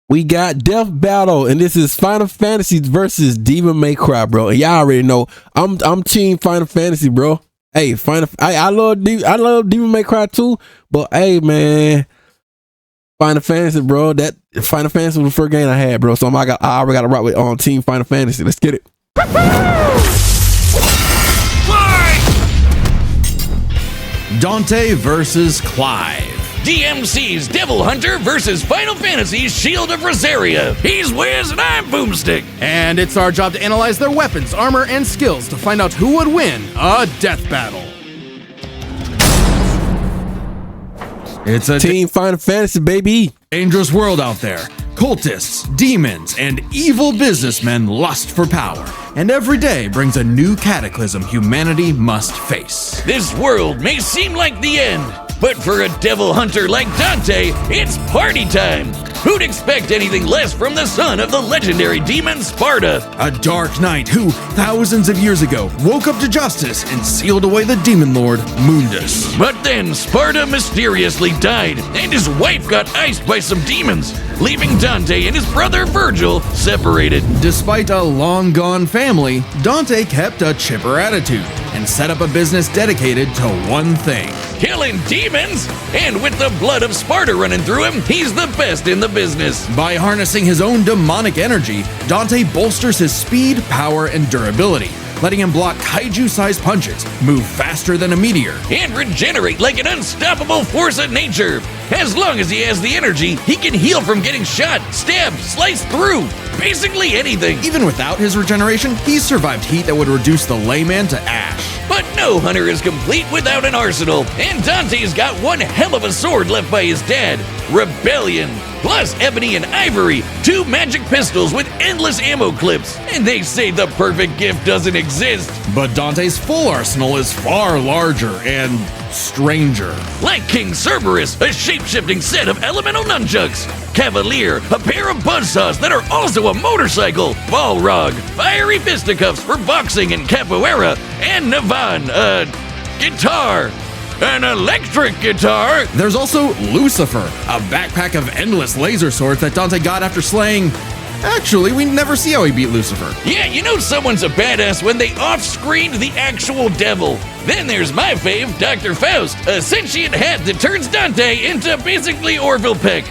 We got Death Battle, and this is Final Fantasy versus Devil May Cry, bro. And y'all already know I'm team Final Fantasy, bro. Hey, I love Devil May Cry too, but hey, man, Final Fantasy, bro. That Final Fantasy was the first game I had, bro. So I already got to rock with Team Final Fantasy. Let's get it. Dante versus Clive. DMC's Devil Hunter versus Final Fantasy's Shield of Rosaria. He's Wiz and I'm Boomstick. And it's our job to analyze their weapons, armor, and skills to find out who would win a death battle. It's a Team Final Fantasy, baby. Dangerous world out there. Cultists, demons, and evil businessmen lust for power. And every day brings a new cataclysm humanity must face. This world may seem like the end, but for a devil hunter like Dante, it's party time. Who'd expect anything less from the son of the legendary demon Sparta? A dark knight who, thousands of years ago, woke up to justice and sealed away the demon lord, Mundus. But then Sparta mysteriously died, and his wife got iced by some demons, leaving Dante and his brother Virgil separated. Despite a long-gone family, Dante kept a chipper attitude and set up a business dedicated to one thing: killing demons! And with the blood of Sparta running through him, he's the best in the business. By harnessing his own demonic energy, Dante bolsters his speed, power, and durability, letting him block kaiju-sized punches, move faster than a meteor, and regenerate like an unstoppable force of nature. As long as he has the energy, he can heal from getting shot, stabbed, sliced through, basically anything. Even without his regeneration, he's survived heat that would reduce the layman to ash. But no hunter is complete without an arsenal, and Dante's got one hell of a sword left by his dad, Rebellion. Plus ebony and ivory, 2 magic pistols with endless ammo clips. And they say the perfect gift doesn't exist. But Dante's full arsenal is far larger and stranger. Like King Cerberus, a shape-shifting set of elemental nunchucks. Cavalier, a pair of buzzsaws that are also a motorcycle. Balrog, fiery fisticuffs for boxing and capoeira. And Navan, a guitar. An electric guitar! There's also Lucifer, a backpack of endless laser swords that Dante got after slaying... Actually, we never see how he beat Lucifer. Yeah, you know someone's a badass when they off-screened the actual devil. Then there's my fave, Dr. Faust, a sentient hat that turns Dante into basically Orville Peck.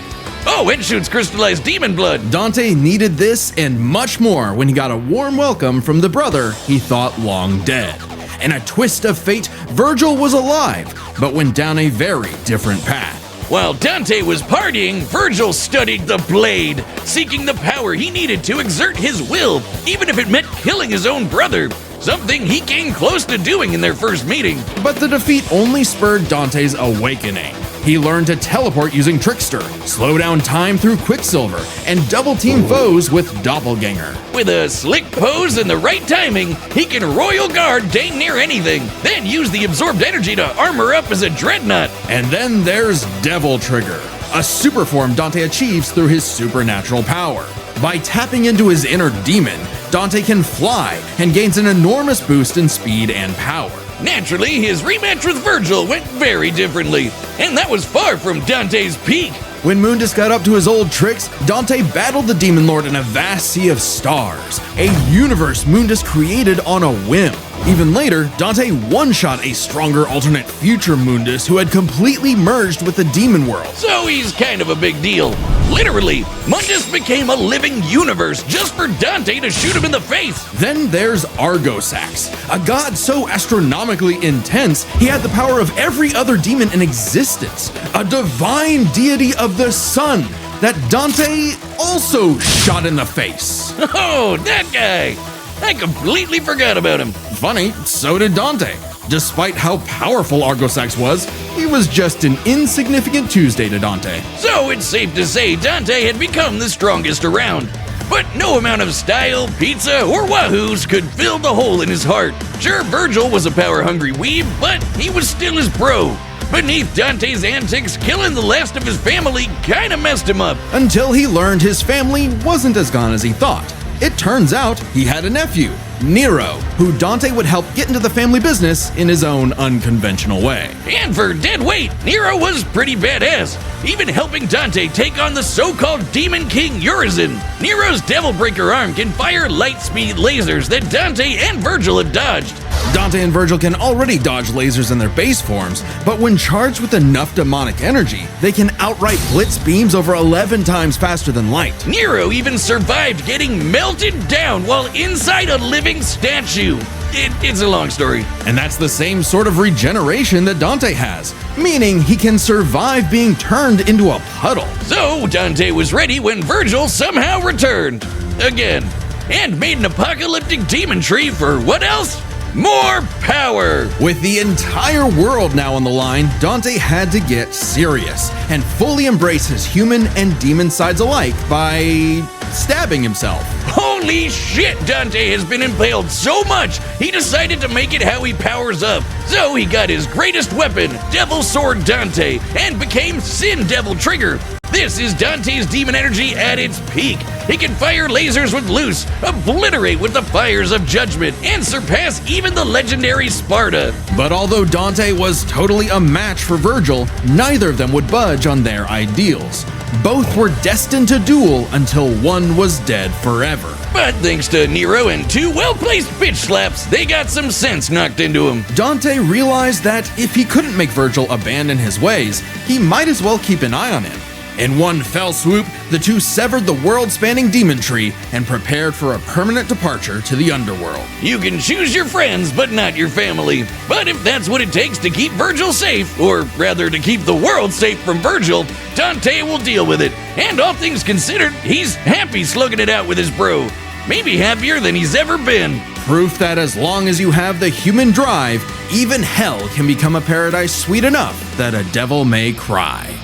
Oh, and shoots crystallized demon blood. Dante needed this and much more when he got a warm welcome from the brother he thought long dead. In a twist of fate, Virgil was alive, but went down a very different path. While Dante was partying, Virgil studied the blade, seeking the power he needed to exert his will, even if it meant killing his own brother, something he came close to doing in their first meeting. But the defeat only spurred Dante's awakening. He learned to teleport using Trickster, slow down time through Quicksilver, and double-team foes with Doppelganger. With a slick pose and the right timing, he can royal guard dang near anything, then use the absorbed energy to armor up as a dreadnought. And then there's Devil Trigger, a super form Dante achieves through his supernatural power. By tapping into his inner demon, Dante can fly and gains an enormous boost in speed and power. Naturally, his rematch with Virgil went very differently, and that was far from Dante's peak. When Mundus got up to his old tricks, Dante battled the Demon Lord in a vast sea of stars, a universe Mundus created on a whim. Even later, Dante one-shot a stronger alternate future Mundus who had completely merged with the demon world. So he's kind of a big deal. Literally, Mundus became a living universe just for Dante to shoot him in the face. Then there's Argosax, a god so astronomically intense he had the power of every other demon in existence, a divine deity of the sun that Dante also shot in the face. Oh, that guy! I completely forgot about him. Funny, so did Dante. Despite how powerful Argosax was, he was just an insignificant Tuesday to Dante. So it's safe to say Dante had become the strongest around. But no amount of style, pizza, or wahoos could fill the hole in his heart. Sure, Virgil was a power-hungry weeb, but he was still his bro. Beneath Dante's antics, killing the last of his family kinda messed him up. Until he learned his family wasn't as gone as he thought. It turns out he had a nephew, Nero, who Dante would help get into the family business in his own unconventional way. And for dead weight, Nero was pretty badass, even helping Dante take on the so-called Demon King Urizen. Nero's Devil Breaker arm can fire light-speed lasers that Dante and Virgil have dodged. Dante and Virgil can already dodge lasers in their base forms, but when charged with enough demonic energy, they can outright blitz beams over 11 times faster than light. Nero even survived getting melted down while inside a living statue. It's a long story. And that's the same sort of regeneration that Dante has, meaning he can survive being turned into a puddle. So Dante was ready when Virgil somehow returned. Again. And made an apocalyptic demon tree for what else? More power! With the entire world now on the line, Dante had to get serious and fully embrace his human and demon sides alike by stabbing himself. Holy shit, Dante has been impaled so much, he decided to make it how he powers up. So he got his greatest weapon, Devil Sword Dante, and became Sin Devil Trigger. This is Dante's demon energy at its peak. He can fire lasers with Loose, obliterate with the fires of Judgment, and surpass even the legendary Sparta. But although Dante was totally a match for Virgil, neither of them would budge on their ideals. Both were destined to duel until one was dead forever. But thanks to Nero and 2 well-placed bitch slaps, they got some sense knocked into him. Dante realized that if he couldn't make Virgil abandon his ways, he might as well keep an eye on him. In one fell swoop, the two severed the world-spanning demon tree and prepared for a permanent departure to the underworld. You can choose your friends, but not your family. But if that's what it takes to keep Virgil safe, or rather to keep the world safe from Virgil, Dante will deal with it. And all things considered, he's happy slugging it out with his bro. Maybe happier than he's ever been. Proof that as long as you have the human drive, even hell can become a paradise sweet enough that a devil may cry.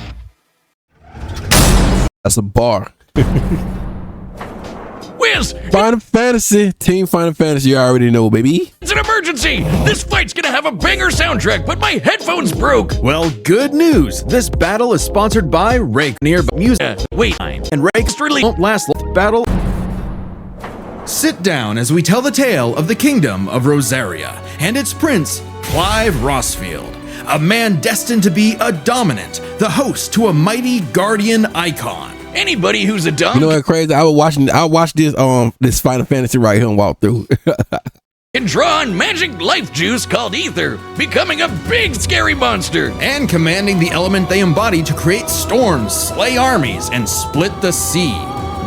That's a bar. Wiz! Final Fantasy, Team Final Fantasy, you already know, baby. It's an emergency! This fight's gonna have a banger soundtrack, but my headphones broke! Well, good news. This battle is sponsored by Rake Near Music. Wait, And Rake's really won't last long. Battle. Sit down as we tell the tale of the kingdom of Rosaria and its prince, Clive Rossfield. A man destined to be a dominant, the host to a mighty guardian icon. Anybody who's a dumb You know what crazy? I watched this Final Fantasy right here and walk through. can draw on magic life juice called ether, becoming a big scary monster. And commanding the element they embody to create storms, slay armies, and split the sea.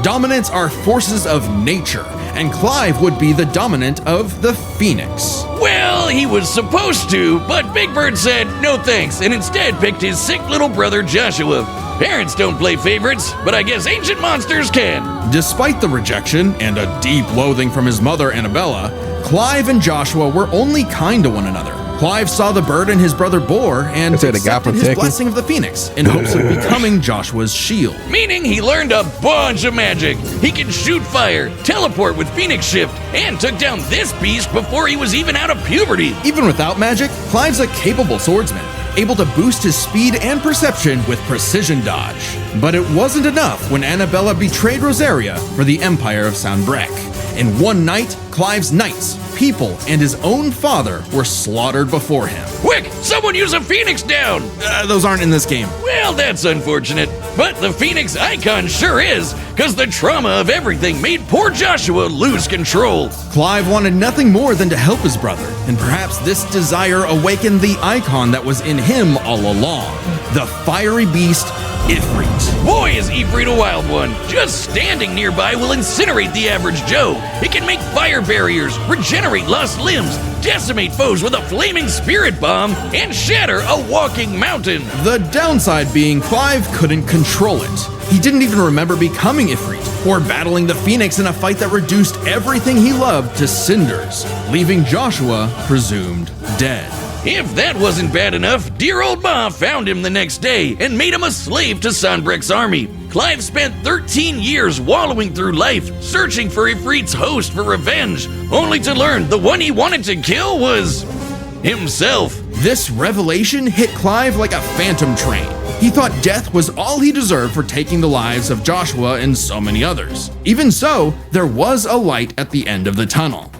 Dominants are forces of nature, and Clive would be the dominant of the Phoenix. Well, he was supposed to, but Big Bird said no thanks and instead picked his sick little brother Joshua. Parents don't play favorites, but I guess ancient monsters can. Despite the rejection and a deep loathing from his mother Annabella, Clive and Joshua were only kind to one another. Clive saw the bird and his brother bore and accepted his blessing of the Phoenix in hopes of becoming Joshua's shield. Meaning he learned a bunch of magic. He can shoot fire, teleport with Phoenix Shift, and took down this beast before he was even out of puberty. Even without magic, Clive's a capable swordsman, able to boost his speed and perception with precision dodge. But it wasn't enough when Annabella betrayed Rosaria for the Empire of Sanbreque. In one night, Clive's knights, people, and his own father were slaughtered before him. Quick, someone use a Phoenix down! Those aren't in this game. Well, that's unfortunate. But the Phoenix icon sure is, because the trauma of everything made poor Joshua lose control. Clive wanted nothing more than to help his brother, and perhaps this desire awakened the icon that was in him all along, the fiery beast, Ifrit. Boy, is Ifrit a wild one. Just standing nearby will incinerate the average Joe. It can make fire barriers, regenerate lost limbs, decimate foes with a flaming spirit bomb, and shatter a walking mountain. The downside being Clive couldn't control it. He didn't even remember becoming Ifrit, or battling the Phoenix in a fight that reduced everything he loved to cinders, leaving Joshua presumed dead. If that wasn't bad enough, dear old Ma found him the next day and made him a slave to Sanbreque's army. Clive spent 13 years wallowing through life, searching for Ifrit's host for revenge, only to learn the one he wanted to kill was himself. This revelation hit Clive like a phantom train. He thought death was all he deserved for taking the lives of Joshua and so many others. Even so, there was a light at the end of the tunnel.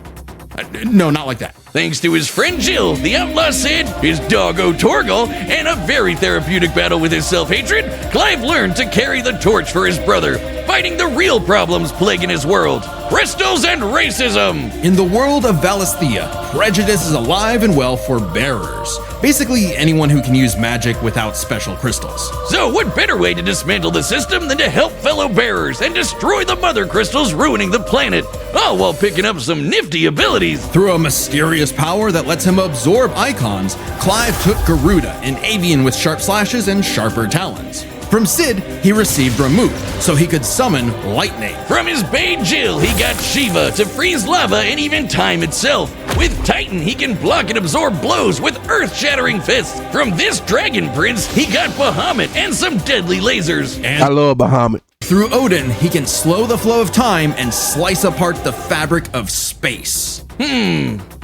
No, not like that. Thanks to his friend Jill, the outlaw Sid, his doggo Torgal, and a very therapeutic battle with his self-hatred, Clive learned to carry the torch for his brother, fighting the real problems plaguing his world: crystals and racism. In the world of Valisthea, prejudice is alive and well for bearers. Basically, anyone who can use magic without special crystals. So what better way to dismantle the system than to help fellow bearers and destroy the mother crystals ruining the planet, all while picking up some nifty abilities. Through a mysterious power that lets him absorb icons, Clive took Garuda, an avian with sharp slashes and sharper talons. From Sid, he received Ramuth, so he could summon lightning. From his bae Jill, he got Shiva to freeze lava and even time itself. With Titan, he can block and absorb blows with earth-shattering fists. From this dragon prince, he got Bahamut and some deadly lasers. And I love Bahamut. through Odin, he can slow the flow of time and slice apart the fabric of space.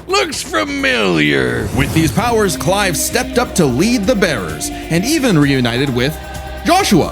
Looks familiar. With these powers, Clive stepped up to lead the bearers, and even reunited with Joshua,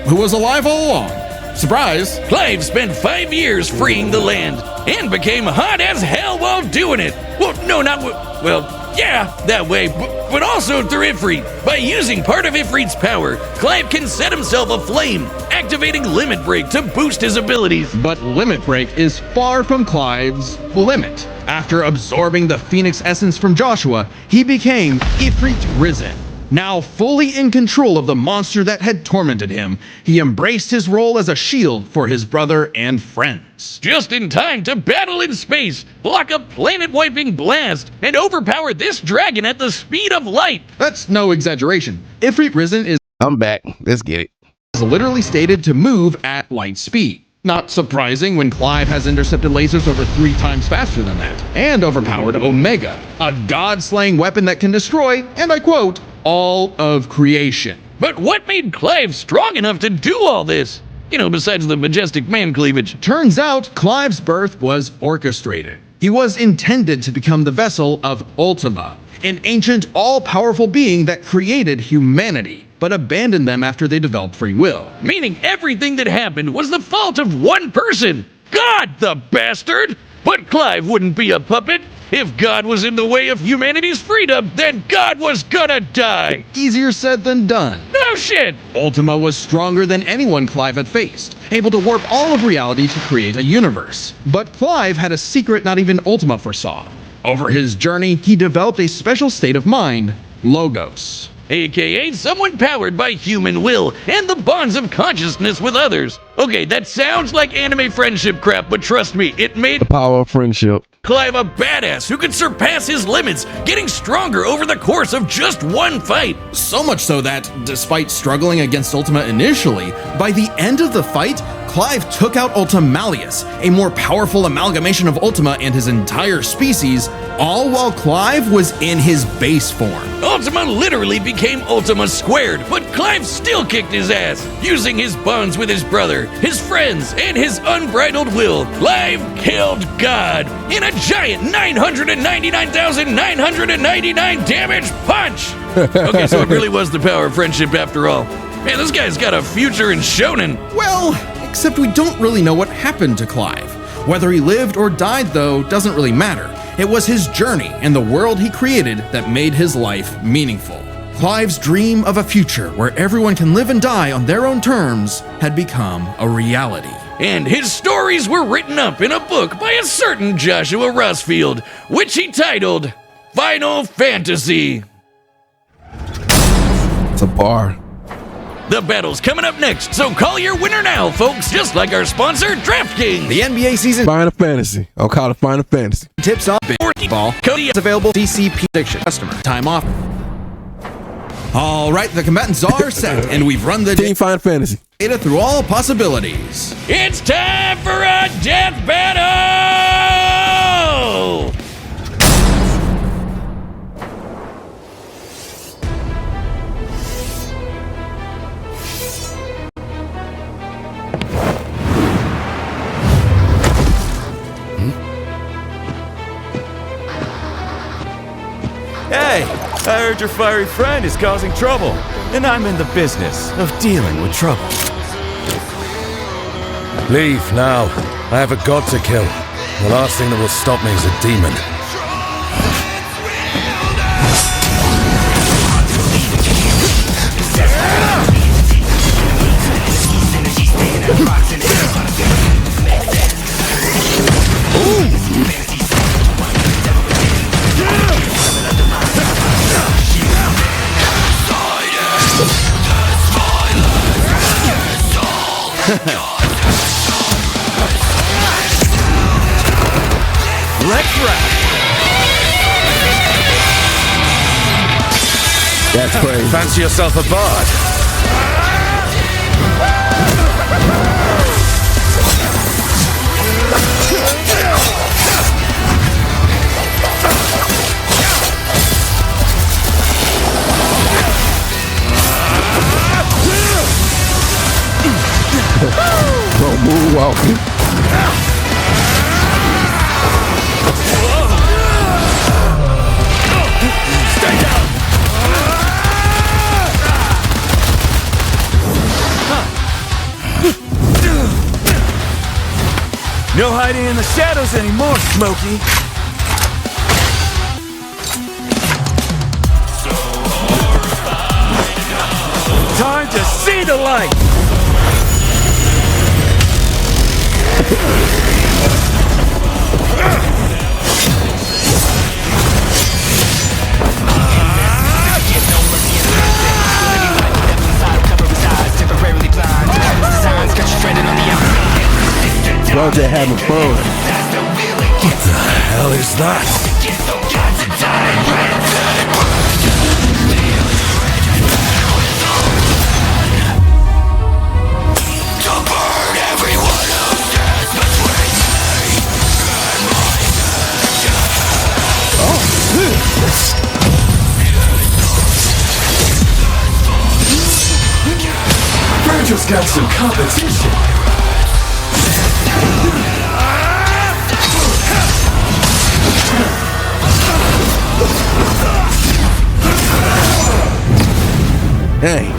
who was alive all along. Surprise! Clive spent 5 years freeing the land and became hot as hell while doing it. Well, no, not well, yeah, that way, but also through Ifrit. By using part of Ifrit's power, Clive can set himself aflame, activating Limit Break to boost his abilities. But Limit Break is far from Clive's limit. After absorbing the Phoenix essence from Joshua, he became Ifrit Risen. Now fully in control of the monster that had tormented him, he embraced his role as a shield for his brother and friends. Just in time to battle in space, block a planet-wiping blast, and overpower this dragon at the speed of light. That's no exaggeration. Ifrit Risen is I'm back. Let's get it. literally stated to move at light speed. Not surprising when Clive has intercepted lasers over 3 times faster than that, and overpowered Omega, a god-slaying weapon that can destroy, and I quote, all of creation. But what made Clive strong enough to do all this? You know, besides the majestic man cleavage. Turns out Clive's birth was orchestrated. He was intended to become the vessel of Ultima, an ancient, all-powerful being that created humanity, but abandoned them after they developed free will. Meaning everything that happened was the fault of one person. God, the bastard! But Clive wouldn't be a puppet. If God was in the way of humanity's freedom, then God was gonna die. Easier said than done. No shit! Ultima was stronger than anyone Clive had faced, able to warp all of reality to create a universe. But Clive had a secret not even Ultima foresaw. Over his journey, he developed a special state of mind, Logos. AKA someone powered by human will and the bonds of consciousness with others. Okay, that sounds like anime friendship crap, but trust me, it made Power of friendship. Clive a badass who could surpass his limits, getting stronger over the course of just one fight. So much so that, despite struggling against Ultima initially, by the end of the fight, Clive took out Ultimalius, a more powerful amalgamation of Ultima and his entire species, all while Clive was in his base form. Ultima literally became Ultima squared, but Clive still kicked his ass, using his bonds with his brother, his friends, and his unbridled will. Clive killed God in a giant 999,999 damage punch. Okay, so it really was the power of friendship after all. Man, this guy's got a future in shonen. Well, except we don't really know what happened to Clive. Whether he lived or died, though, doesn't really matter. It was his journey and the world he created that made his life meaningful. Clive's dream of a future where everyone can live and die on their own terms had become a reality. And his stories were written up in a book by a certain Joshua Rossfield, which he titled Final Fantasy. It's a bar. The battle's coming up next, so call your winner now, folks, just like our sponsor, DraftKings. The NBA season Final Fantasy. I'll call it Final Fantasy. tips off baseball. Cody It's available DCP prediction. Customer time off. All right, the combatants are set, and we've run the Team Final Fantasy. data through all possibilities. It's time for a death battle! Hey, I heard your fiery friend is causing trouble. and I'm in the business of dealing with trouble. Leave now. I have a god to kill. The last thing that will stop me is a demon. Let's rap. That's crazy. Fancy yourself a bard? Bro, moonwalking. Stay down. No hiding in the shadows anymore, Smokey. Time to see the light. Dante having fun. What the hell is that? Virgil's got some competition. Hey.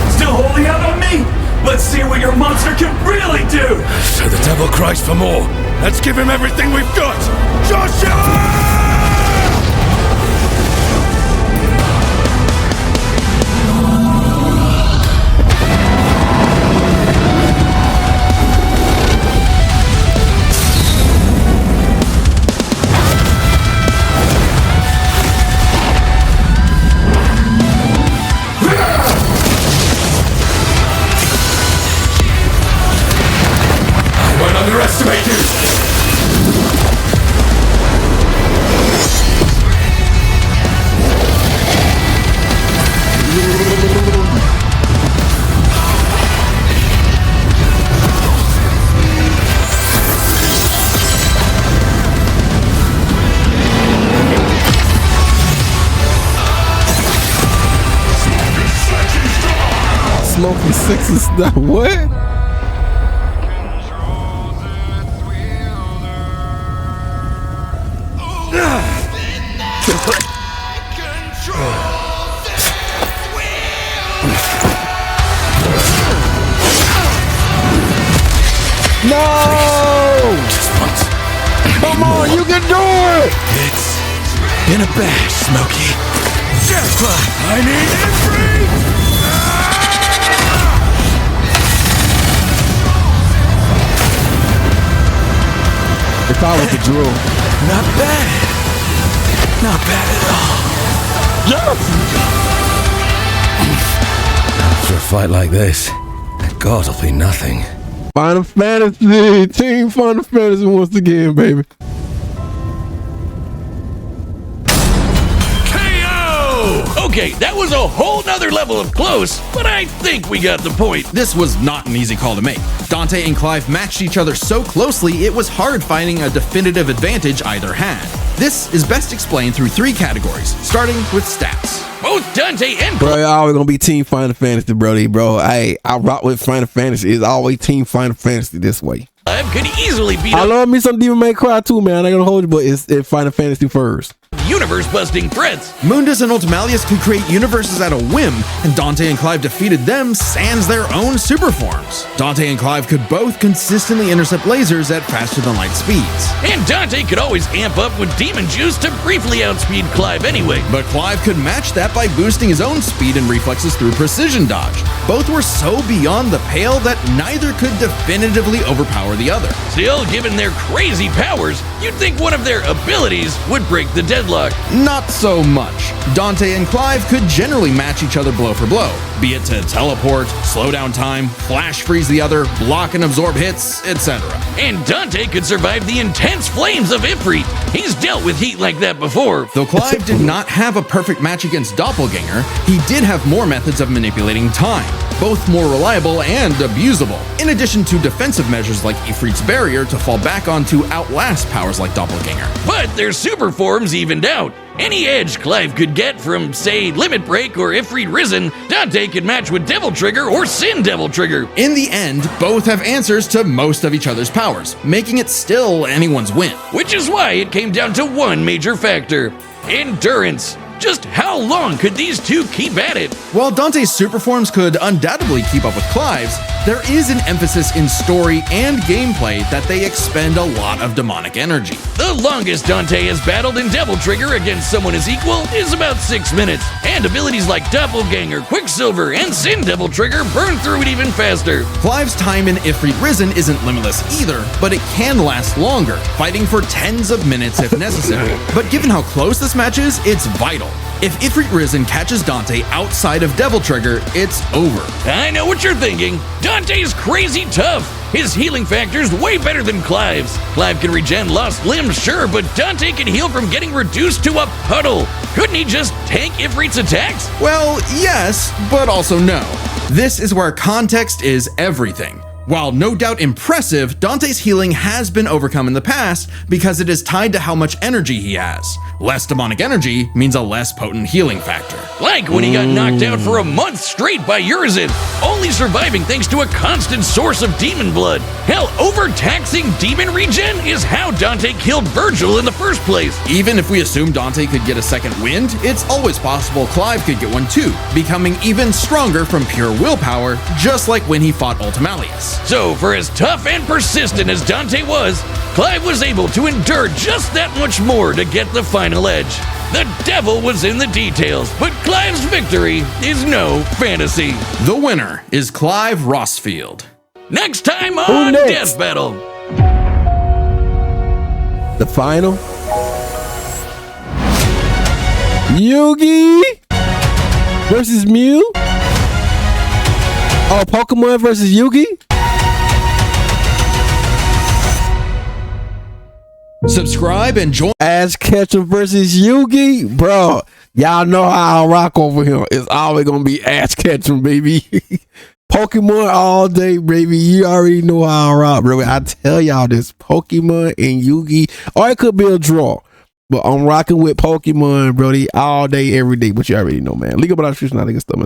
Still holding out on me? Let's see what your monster can really do! So the devil cries for more. Let's give him everything we've got. Joshua! Underestimate you! Smoky Six is not what? No! Come on, you can do it! It's been a bash, Smokey. I need entry! If I was the drill. Not bad. Not bad at all. Yes! After a fight like this, a god will be nothing. Final Fantasy! Team Final Fantasy once again, baby. Okay, that was a whole nother level of close, but I think we got the point. This was not an easy call to make. Dante and Clive matched each other so closely it was hard finding a definitive advantage either had. This is best explained through three categories, starting with stats. Both Dante and Bro, you're always gonna be Team Final Fantasy, bro. Hey, I rock with Final Fantasy. It's always Team Final Fantasy this way. Clive could easily beat I up. love me some Demon May Cry too, man. I ain't gonna hold you, but it's Final Fantasy first. universe-busting threats. Mundus and Ultimalius could create universes at a whim, and Dante and Clive defeated them sans their own super forms. Dante and Clive could both consistently intercept lasers at faster-than-light speeds. And Dante could always amp up with demon juice to briefly outspeed Clive anyway. But Clive could match that by boosting his own speed and reflexes through precision dodge. Both were so beyond the pale that neither could definitively overpower the other. Still, given their crazy powers, you'd think one of their abilities would break the deadlock. Not so much. Dante and Clive could generally match each other blow for blow, be it to teleport, slow down time, flash freeze the other, block and absorb hits, etc. And Dante could survive the intense flames of Ifrit. He's dealt with heat like that before. Though Clive did not have a perfect match against Doppelganger, he did have more methods of manipulating time, both more reliable and abusable, in addition to defensive measures like Ifrit's barrier to fall back on to outlast powers like Doppelganger. But their super forms evened out. Any edge Clive could get from, say, Limit Break or Ifrit Risen, Dante could match with Devil Trigger or Sin Devil Trigger. In the end, both have answers to most of each other's powers, making it still anyone's win. Which is why it came down to one major factor: endurance. Just how long could these two keep at it? While Dante's super forms could undoubtedly keep up with Clive's, there is an emphasis in story and gameplay that they expend a lot of demonic energy. The longest Dante has battled in Devil Trigger against someone his equal is about 6 minutes, and abilities like Doppelganger, Quicksilver, and Sin Devil Trigger burn through it even faster. Clive's time in Ifrit Risen isn't limitless either, but it can last longer, fighting for tens of minutes if necessary. But given how close this match is, it's vital. If Ifrit Risen catches Dante outside of Devil Trigger, it's over. I know what you're thinking. Dante's crazy tough. His healing factor's way better than Clive's. Clive can regen lost limbs, sure, but Dante can heal from getting reduced to a puddle. Couldn't he just tank Ifrit's attacks? Well, yes, but also no. This is where context is everything. While no doubt impressive, Dante's healing has been overcome in the past because it is tied to how much energy he has. Less demonic energy means a less potent healing factor. Like when he got knocked out for a month straight by Urizen, only surviving thanks to a constant source of demon blood. Hell, overtaxing demon regen is how Dante killed Virgil in the first place. Even if we assume Dante could get a second wind, it's always possible Clive could get one too, becoming even stronger from pure willpower, just like when he fought Ultimalius. So, for as tough and persistent as Dante was, Clive was able to endure just that much more to get the final edge. The devil was in the details, but Clive's victory is no fantasy. The winner is Clive Rossfield. Next time on next? Death Battle. The final. Yugi versus Mew. Oh, Pokemon versus Yugi. Subscribe and join. Ash Ketchum versus Yugi, bro. Y'all know how I rock over here. It's always gonna be Ash Ketchum, baby. Pokemon all day, baby. You already know how I rock, bro. I tell y'all this: Pokemon and Yugi, or it could be a draw. But I'm rocking with Pokemon, brody, all day, every day. But you already know, man. Legal, but I'm not stuff.